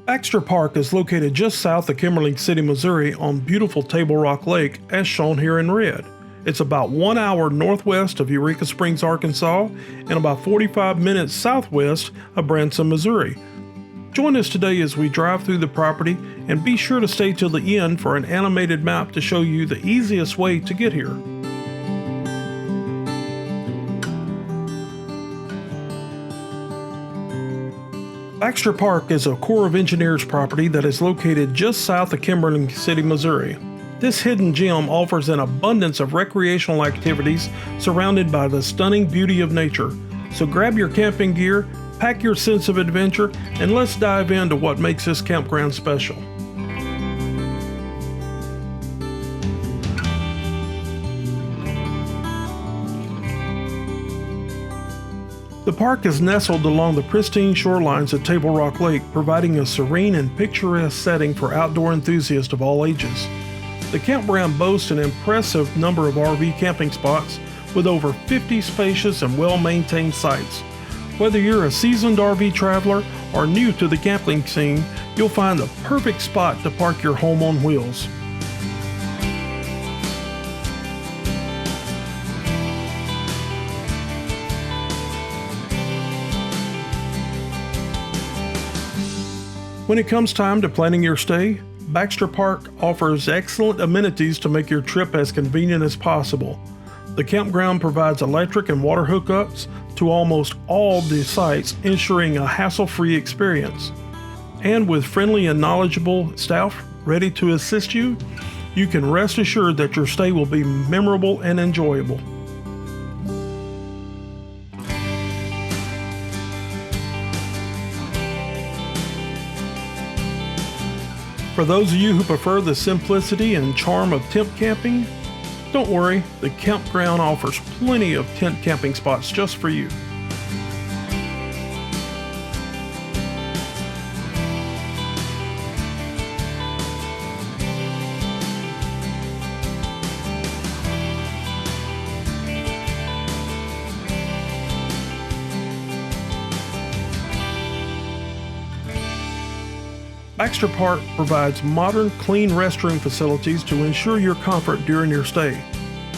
Baxter Park is located just south of Kimberling City, Missouri on beautiful Table Rock Lake as shown here in red. It's about 1 hour northwest of Eureka Springs, Arkansas, and about 45 minutes southwest of Branson, Missouri. Join us today as we drive through the property, and be sure to stay till the end for an animated map to show you the easiest way to get here. Baxter Park is a Corps of Engineers property that is located just south of Kimberling City, Missouri. This hidden gem offers an abundance of recreational activities surrounded by the stunning beauty of nature. So grab your camping gear, pack your sense of adventure, and let's dive into what makes this campground special. The park is nestled along the pristine shorelines of Table Rock Lake, providing a serene and picturesque setting for outdoor enthusiasts of all ages. The campground boasts an impressive number of RV camping spots with over 50 spacious and well-maintained sites. Whether you're a seasoned RV traveler or new to the camping scene, you'll find the perfect spot to park your home on wheels. When it comes time to planning your stay, Baxter Park offers excellent amenities to make your trip as convenient as possible. The campground provides electric and water hookups to almost all the sites, ensuring a hassle-free experience. And with friendly and knowledgeable staff ready to assist you, you can rest assured that your stay will be memorable and enjoyable. For those of you who prefer the simplicity and charm of tent camping, don't worry, the campground offers plenty of tent camping spots just for you. Baxter Park provides modern, clean restroom facilities to ensure your comfort during your stay.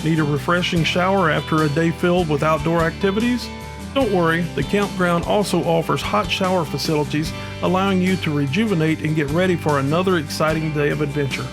Need a refreshing shower after a day filled with outdoor activities? Don't worry, the campground also offers hot shower facilities, allowing you to rejuvenate and get ready for another exciting day of adventure.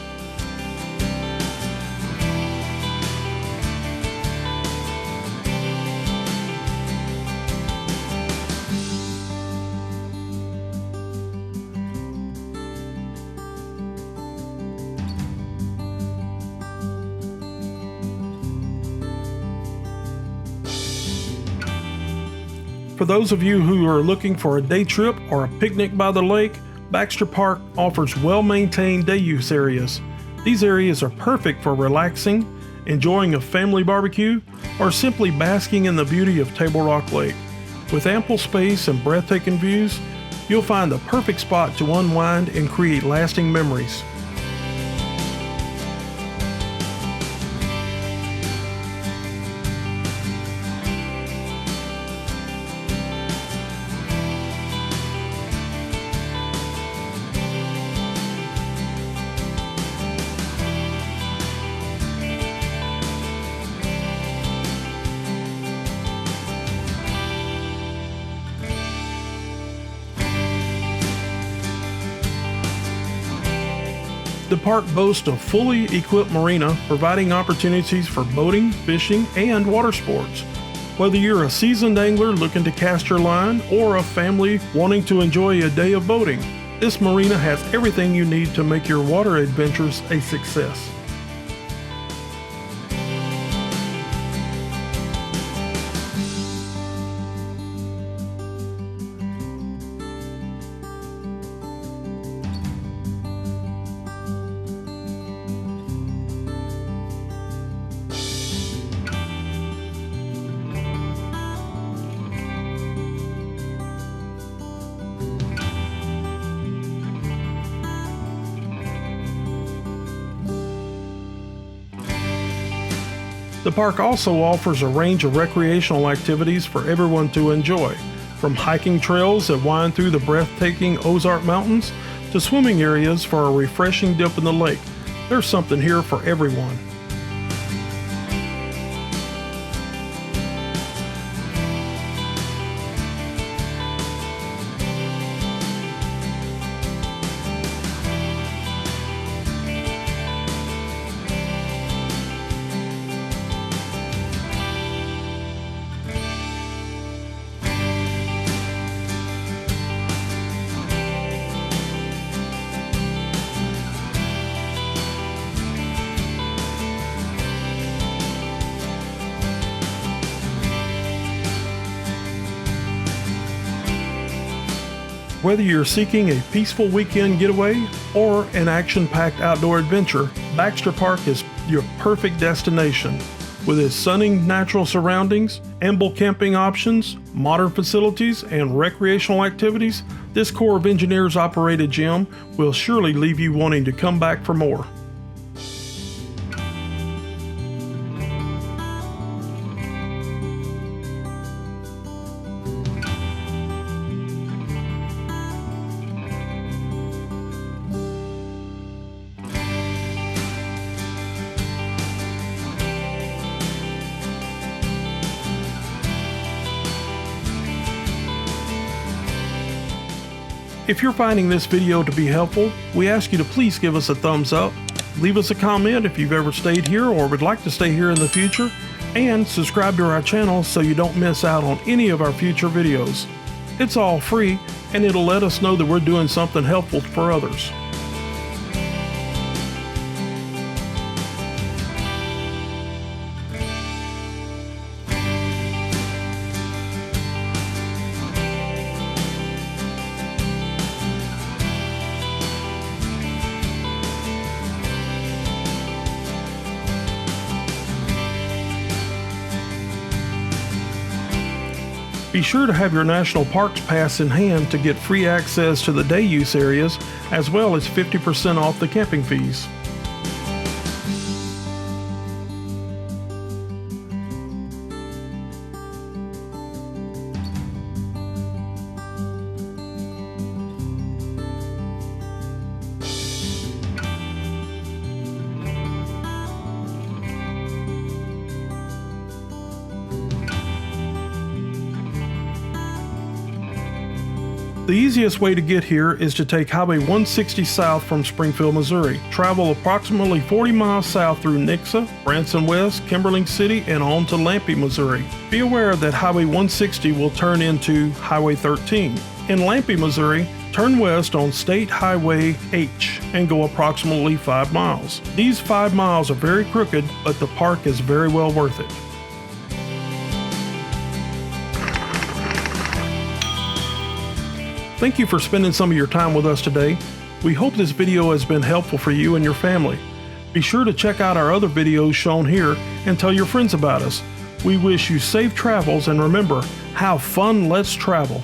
For those of you who are looking for a day trip or a picnic by the lake, Baxter Park offers well-maintained day use areas. These areas are perfect for relaxing, enjoying a family barbecue, or simply basking in the beauty of Table Rock Lake. With ample space and breathtaking views, you'll find the perfect spot to unwind and create lasting memories. The park boasts a fully equipped marina, providing opportunities for boating, fishing, and water sports. Whether you're a seasoned angler looking to cast your line or a family wanting to enjoy a day of boating, this marina has everything you need to make your water adventures a success. The park also offers a range of recreational activities for everyone to enjoy. From hiking trails that wind through the breathtaking Ozark Mountains to swimming areas for a refreshing dip in the lake, there's something here for everyone. Whether you're seeking a peaceful weekend getaway or an action-packed outdoor adventure, Baxter Park is your perfect destination. With its stunning natural surroundings, ample camping options, modern facilities, and recreational activities, this Corps of Engineers operated gym will surely leave you wanting to come back for more. If you're finding this video to be helpful, we ask you to please give us a thumbs up, leave us a comment if you've ever stayed here or would like to stay here in the future, and subscribe to our channel so you don't miss out on any of our future videos. It's all free, and it'll let us know that we're doing something helpful for others. Be sure to have your National Parks Pass in hand to get free access to the day use areas, as well as 50% off the camping fees. The easiest way to get here is to take Highway 160 south from Springfield, Missouri. Travel approximately 40 miles south through Nixa, Branson West, Kimberling City, and on to Lampe, Missouri. Be aware that Highway 160 will turn into Highway 13. In Lampe, Missouri, turn west on State Highway H and go approximately 5 miles. These 5 miles are very crooked, but the park is very well worth it. Thank you for spending some of your time with us today. We hope this video has been helpful for you and your family. Be sure to check out our other videos shown here and tell your friends about us. We wish you safe travels, and remember, have fun, let's travel.